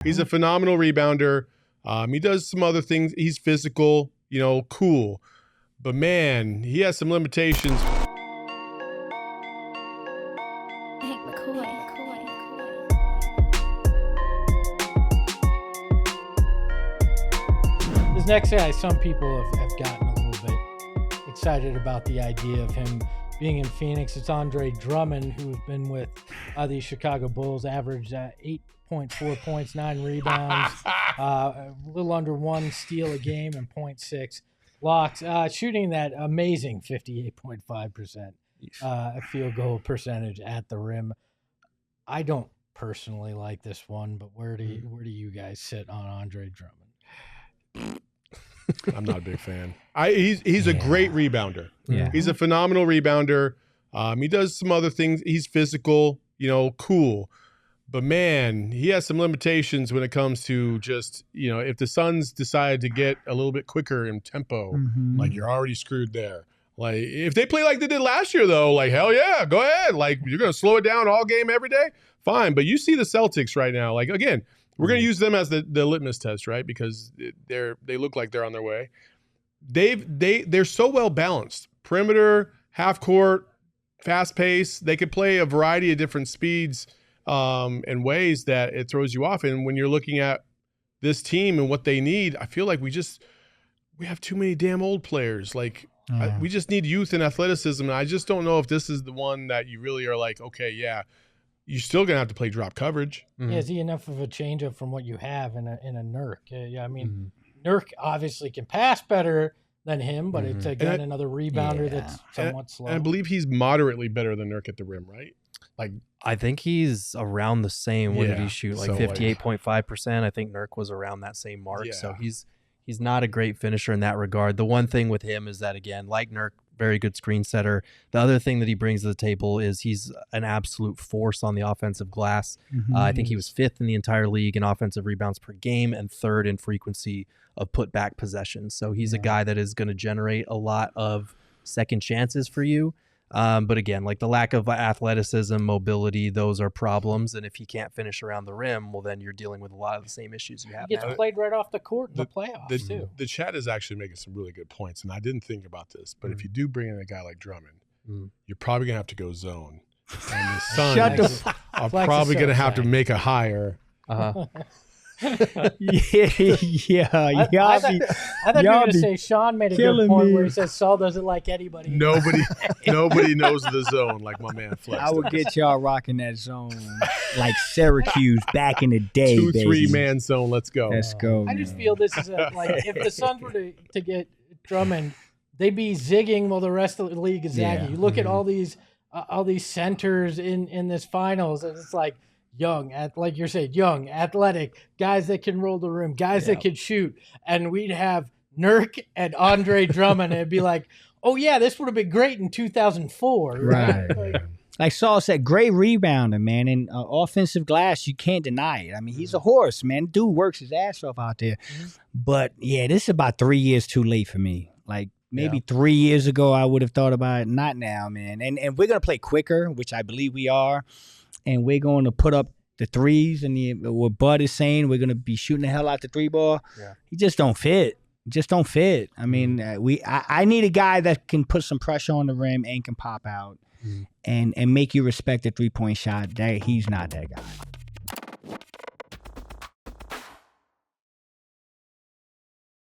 He's a phenomenal rebounder. He does some other things. He's physical, cool. But, man, he has some limitations. This next guy, some people have gotten a little bit excited about the idea of him being in Phoenix. It's Andre Drummond, who's been with the Chicago Bulls, averaged 8.4 points, 9 rebounds, a little under 1 steal a game, and 0.6 blocks, shooting that amazing 58.5% field goal percentage at the rim. I don't personally like this one, but where do you guys sit on Andre Drummond? I'm not a big fan. He's a great rebounder. Yeah. He's a phenomenal rebounder. He does some other things. He's physical, cool. But, man, he has some limitations when it comes to just, if the Suns decide to get a little bit quicker in tempo, like you're already screwed there. Like if they play like they did last year, though, like, hell yeah, go ahead. Like you're going to slow it down all game every day? Fine. But you see the Celtics right now. Like, again, we're going to use them as the litmus test, right? Because they look like they're on their way. They're so well balanced. Perimeter, half court, fast pace. They could play a variety of different speeds and ways that it throws you off. And when you're looking at this team and what they need, I feel like we have too many damn old players. Like we just need youth and athleticism. And I just don't know if this is the one that you really are like, okay, yeah. You're still gonna have to play drop coverage. Yeah, is he enough of a change up from what you have in a Nurk? Yeah, I mean, Nurk obviously can pass better than him, but it's again another rebounder that's somewhat slow. And I believe he's moderately better than Nurk at the rim, right? Like I think he's around the same. What did he shoot? Like 58.5%. I think Nurk was around that same mark. Yeah. So he's not a great finisher in that regard. The one thing with him is that, again, like Nurk, very good screen setter. The other thing that he brings to the table is he's an absolute force on the offensive glass. I think he was 5th in the entire league in offensive rebounds per game and 3rd in frequency of put-back possessions. So he's a guy that is going to generate a lot of second chances for you. But again, like the lack of athleticism, mobility, those are problems. And if he can't finish around the rim, well, then you're dealing with a lot of the same issues you have. He gets played right off the court in the playoffs, too. The chat is actually making some really good points, and I didn't think about this. But if you do bring in a guy like Drummond, you're probably going to have to go zone. And the Suns are probably going to have to make a hire. I thought you were going to say Sean made a good point where he says Saul doesn't like anybody. Nobody knows the zone like my man Flex. I would get y'all rocking that zone like Syracuse back in the day. 2-3 man zone. Let's go. Let's go. I just feel this is like if the Suns were to get Drummond, they'd be zigging while the rest of the league is zagging. You look at all these centers in this finals, and it's like young, like you're saying, young, athletic, guys that can roll the rim, guys that can shoot. And we'd have Nurk and Andre Drummond, and it'd be like, oh, yeah, this would have been great in 2004. Right. Like Saul said, great rebounder, man. And offensive glass, you can't deny it. I mean, he's a horse, man. Dude works his ass off out there. But, yeah, this is about 3 years too late for me. Like, maybe 3 years ago I would have thought about it. Not now, man. And we're going to play quicker, which I believe we are. And we're going to put up the threes, and what Bud is saying, we're going to be shooting the hell out the 3-ball. Yeah. He just don't fit. I mean, I need a guy that can put some pressure on the rim and can pop out and make you respect the 3-point shot. He's not that guy.